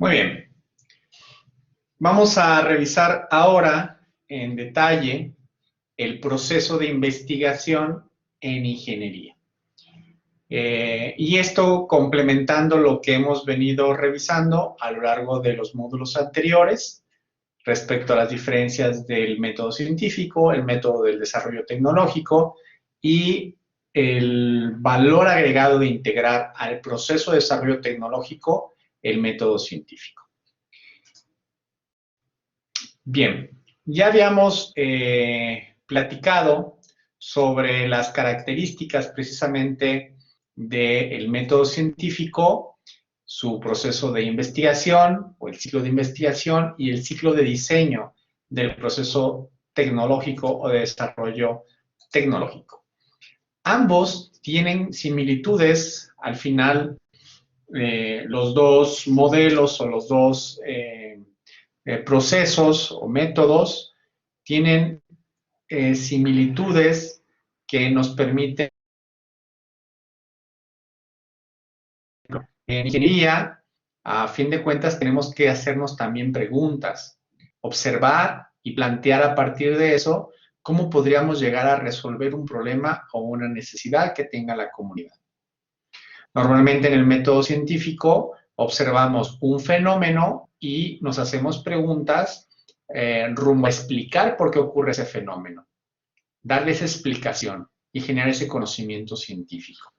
Muy bien. Vamos a revisar ahora en detalle el proceso de investigación en ingeniería. Y esto complementando lo que hemos venido revisando a lo largo de los módulos anteriores respecto a las diferencias del método científico, el método del desarrollo tecnológico y el valor agregado de integrar al proceso de desarrollo tecnológico el método científico. Bien, ya habíamos platicado sobre las características precisamente del método científico, su proceso de investigación o el ciclo de investigación y el ciclo de diseño del proceso tecnológico o de desarrollo tecnológico. Ambos tienen similitudes al final, los dos modelos o los dos procesos o métodos tienen similitudes que nos permiten. En ingeniería, a fin de cuentas, tenemos que hacernos también preguntas, observar y plantear a partir de eso cómo podríamos llegar a resolver un problema o una necesidad que tenga la comunidad. Normalmente en el método científico observamos un fenómeno y nos hacemos preguntas rumbo a explicar por qué ocurre ese fenómeno, darle esa explicación y generar ese conocimiento científico.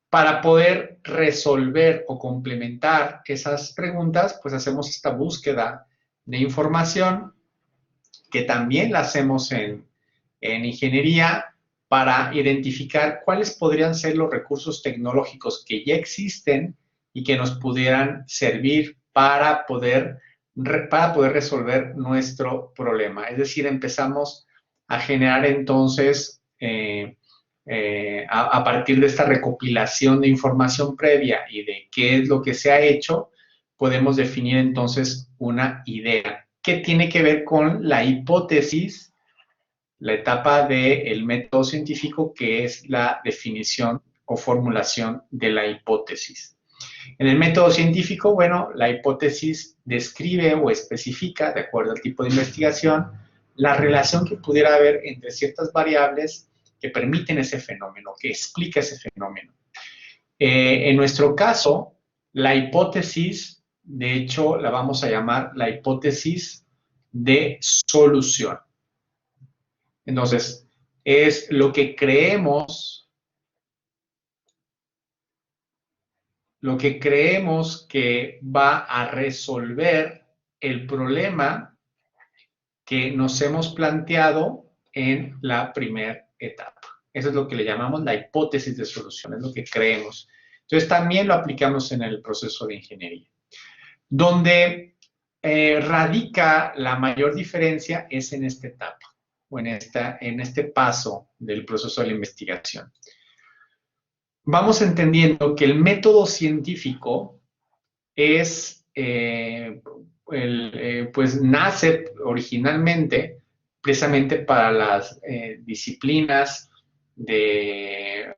Para poder resolver o complementar esas preguntas, pues hacemos esta búsqueda de información que también la hacemos en ingeniería para identificar cuáles podrían ser los recursos tecnológicos que ya existen y que nos pudieran servir para poder resolver nuestro problema. Es decir, empezamos a generar entonces, a partir de esta recopilación de información previa y de qué es lo que se ha hecho, podemos definir entonces una idea que tiene que ver con la hipótesis, la etapa del método científico, que es la definición o formulación de la hipótesis. En el método científico, bueno, la hipótesis describe o especifica, de acuerdo al tipo de investigación, la relación que pudiera haber entre ciertas variables que permiten ese fenómeno, que explica ese fenómeno. En nuestro caso, la hipótesis, de hecho, la vamos a llamar la hipótesis de solución. Entonces, es lo que creemos que va a resolver el problema que nos hemos planteado en la primera etapa. Eso es lo que le llamamos la hipótesis de solución, es lo que creemos. Entonces, también lo aplicamos en el proceso de ingeniería. Donde radica la mayor diferencia es en esta etapa o en este paso del proceso de la investigación. Vamos entendiendo que el método científico es, pues nace originalmente precisamente para las disciplinas de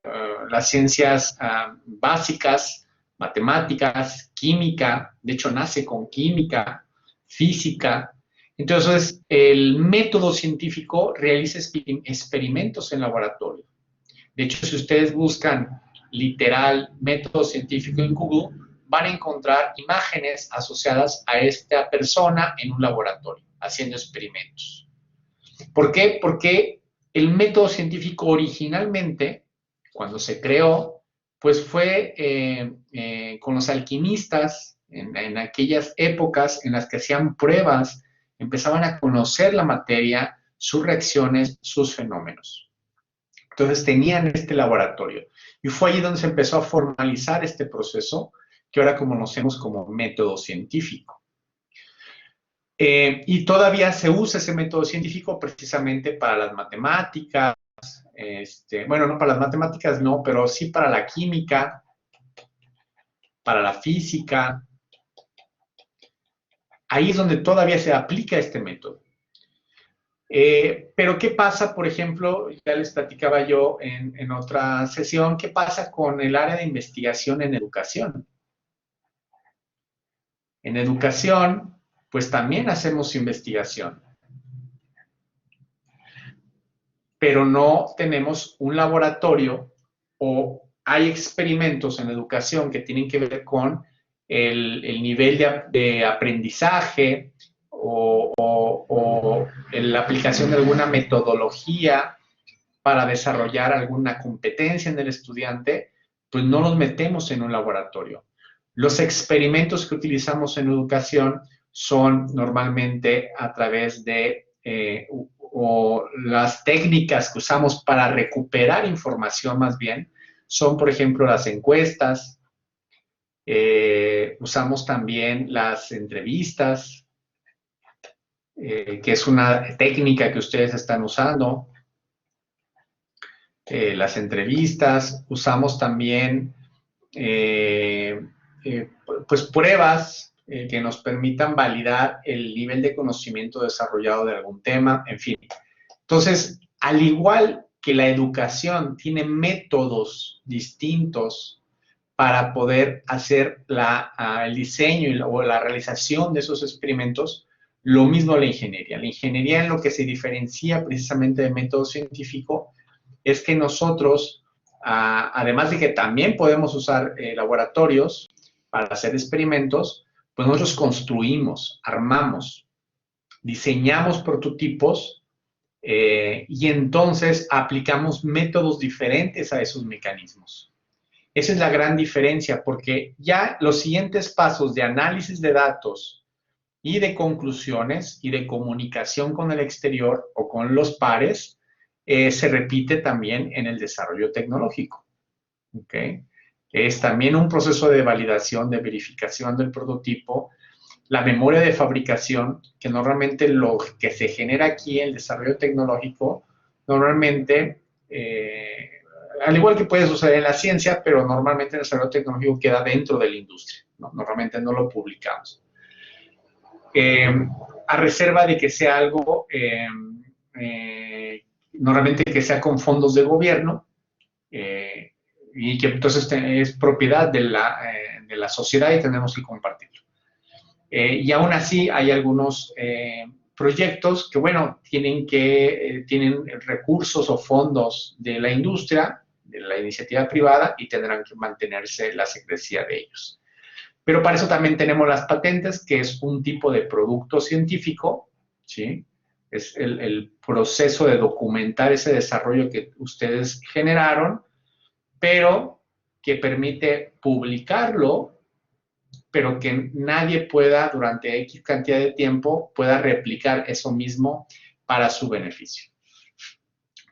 las ciencias básicas, matemáticas, química, de hecho nace con química, física. Entonces, el método científico realiza experimentos en laboratorio. De hecho, si ustedes buscan literal método científico en Google, van a encontrar imágenes asociadas a esta persona en un laboratorio, haciendo experimentos. ¿Por qué? Porque el método científico originalmente, cuando se creó, pues fue con los alquimistas en aquellas épocas en las que hacían pruebas, empezaban a conocer la materia, sus reacciones, sus fenómenos. Entonces tenían este laboratorio. Y fue allí donde se empezó a formalizar este proceso que ahora conocemos como método científico. Y todavía se usa ese método científico precisamente para las matemáticas, bueno, no para las matemáticas, no, pero sí para la química, para la física. Ahí es donde todavía se aplica este método. Pero ¿qué pasa, por ejemplo, ya les platicaba yo en otra sesión, qué pasa con el área de investigación en educación? En educación, pues también hacemos investigación, pero no tenemos un laboratorio o hay experimentos en educación que tienen que ver con el nivel de aprendizaje o la aplicación de alguna metodología para desarrollar alguna competencia en el estudiante, pues no los metemos en un laboratorio. Los experimentos que utilizamos en educación son normalmente a través de o las técnicas que usamos para recuperar información más bien, son por ejemplo las encuestas, usamos también las entrevistas, que es una técnica que ustedes están usando, las entrevistas, usamos también pues pruebas que nos permitan validar el nivel de conocimiento desarrollado de algún tema, en fin. Entonces, al igual que la educación tiene métodos distintos para poder hacer el diseño o la realización de esos experimentos, lo mismo la ingeniería. La ingeniería en lo que se diferencia precisamente del método científico es que nosotros, además de que también podemos usar laboratorios para hacer experimentos, pues nosotros construimos, armamos, diseñamos prototipos y entonces aplicamos métodos diferentes a esos mecanismos. Esa es la gran diferencia, porque ya los siguientes pasos de análisis de datos y de conclusiones y de comunicación con el exterior o con los pares, se repite también en el desarrollo tecnológico. ¿Okay? Es también un proceso de validación, de verificación del prototipo, la memoria de fabricación, que normalmente lo que se genera aquí en el desarrollo tecnológico, normalmente, al igual que puede suceder en la ciencia, pero normalmente el desarrollo tecnológico queda dentro de la industria, ¿no? Normalmente no lo publicamos. A reserva de que sea algo normalmente que sea con fondos de gobierno y que entonces es propiedad de la sociedad y tenemos que compartirlo. Y aún así hay algunos proyectos que, bueno, tienen recursos o fondos de la industria, de la iniciativa privada y tendrán que mantenerse la secrecía de ellos. Pero para eso también tenemos las patentes, que es un tipo de producto científico, ¿sí? Es el proceso de documentar ese desarrollo que ustedes generaron, pero que permite publicarlo, pero que nadie pueda, durante X cantidad de tiempo, pueda replicar eso mismo para su beneficio.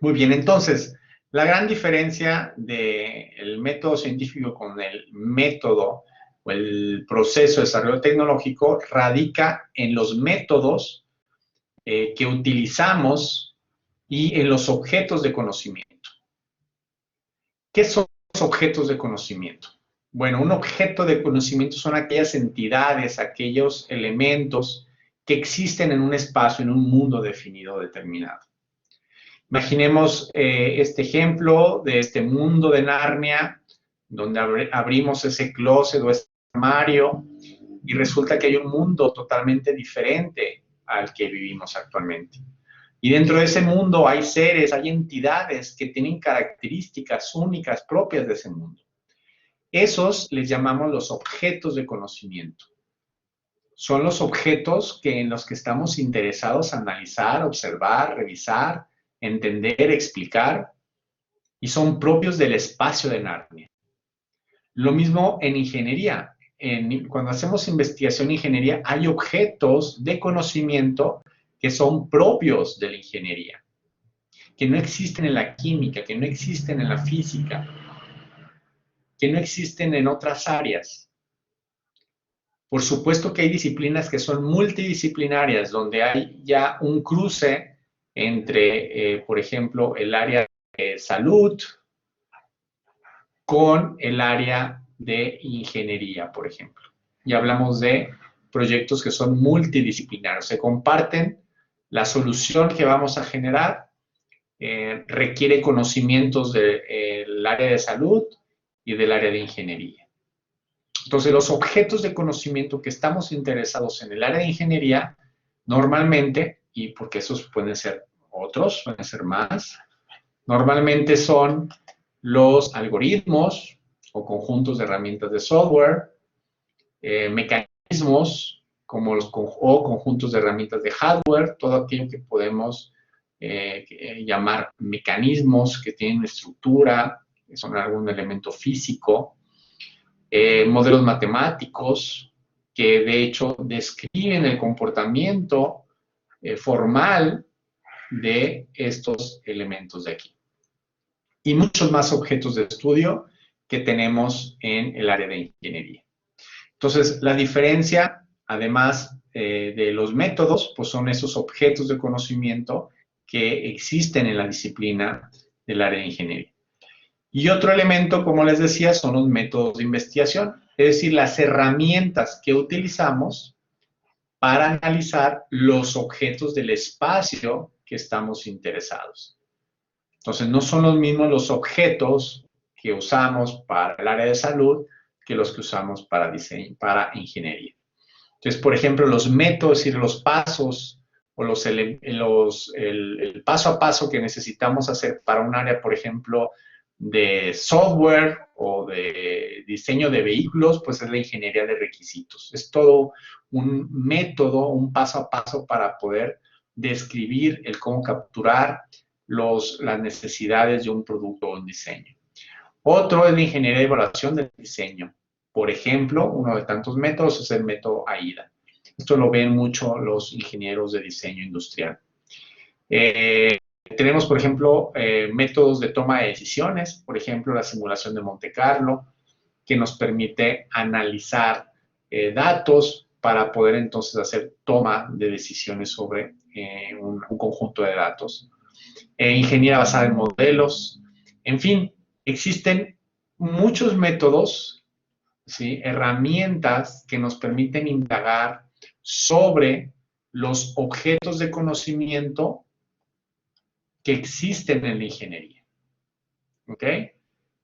Muy bien, entonces, la gran diferencia del método científico con el método o el proceso de desarrollo tecnológico radica en los métodos que utilizamos y en los objetos de conocimiento. ¿Qué son los objetos de conocimiento? Bueno, un objeto de conocimiento son aquellas entidades, aquellos elementos que existen en un espacio, en un mundo definido, determinado. Imaginemos este ejemplo de este mundo de Narnia, donde abrimos ese closet o ese armario y resulta que hay un mundo totalmente diferente al que vivimos actualmente. Y dentro de ese mundo hay seres, hay entidades que tienen características únicas propias de ese mundo. Esos les llamamos los objetos de conocimiento. Son los objetos en los que estamos interesados en analizar, observar, revisar, entender, explicar, y son propios del espacio de Narnia. Lo mismo en ingeniería. Cuando hacemos investigación en ingeniería, hay objetos de conocimiento que son propios de la ingeniería, que no existen en la química, que no existen en la física, que no existen en otras áreas. Por supuesto que hay disciplinas que son multidisciplinarias, donde hay ya un cruce entre, por ejemplo, el área de salud con el área de ingeniería, por ejemplo. Y hablamos de proyectos que son multidisciplinarios, se comparten. La solución que vamos a generar requiere conocimientos del área de salud y del área de ingeniería. Entonces, los objetos de conocimiento que estamos interesados en el área de ingeniería, normalmente, y porque esos pueden ser otros, pueden ser más, normalmente son los algoritmos o conjuntos de herramientas de software, mecanismos como o conjuntos de herramientas de hardware, todo aquello que podemos llamar mecanismos que tienen una estructura, que son algún elemento físico, modelos matemáticos que de hecho describen el comportamiento formal de estos elementos de aquí. Y muchos más objetos de estudio que tenemos en el área de ingeniería. Entonces, la diferencia, además de los métodos, pues son esos objetos de conocimiento que existen en la disciplina del área de ingeniería. Y otro elemento, como les decía, son los métodos de investigación, es decir, las herramientas que utilizamos para analizar los objetos del espacio que estamos interesados. Entonces, no son los mismos los objetos que usamos para el área de salud que los que usamos para diseño, para ingeniería. Entonces, por ejemplo, los métodos, es decir, los pasos o el paso a paso que necesitamos hacer para un área, por ejemplo, de software o de diseño de vehículos, pues es la ingeniería de requisitos. Es todo un método, un paso a paso para poder describir el cómo capturar las necesidades de un producto o un diseño. Otro es la ingeniería de evaluación del diseño. Por ejemplo, uno de tantos métodos es el método AIDA. Esto lo ven mucho los ingenieros de diseño industrial. Tenemos, por ejemplo, métodos de toma de decisiones, por ejemplo, la simulación de Monte Carlo, que nos permite analizar datos para poder entonces hacer toma de decisiones sobre un conjunto de datos. Ingeniería basada en modelos, en fin, existen muchos métodos, ¿sí? Herramientas que nos permiten indagar sobre los objetos de conocimiento que existen en la ingeniería. ¿Ok?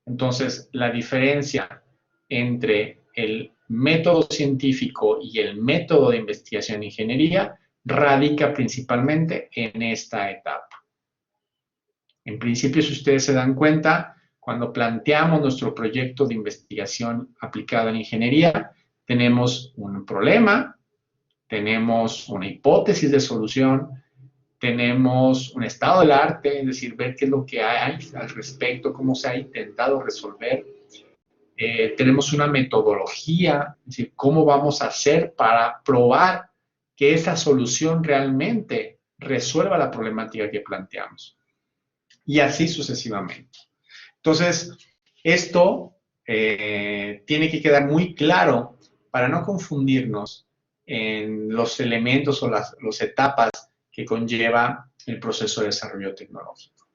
Entonces, la diferencia entre el método científico y el método de investigación en ingeniería radica principalmente en esta etapa. En principio, si ustedes se dan cuenta, cuando planteamos nuestro proyecto de investigación aplicada en ingeniería, tenemos un problema, tenemos una hipótesis de solución, tenemos un estado del arte, es decir, ver qué es lo que hay al respecto, cómo se ha intentado resolver. Tenemos una metodología, es decir, cómo vamos a hacer para probar que esa solución realmente resuelva la problemática que planteamos. Y así sucesivamente. Entonces, esto tiene que quedar muy claro para no confundirnos en los elementos o las etapas que conlleva el proceso de desarrollo tecnológico.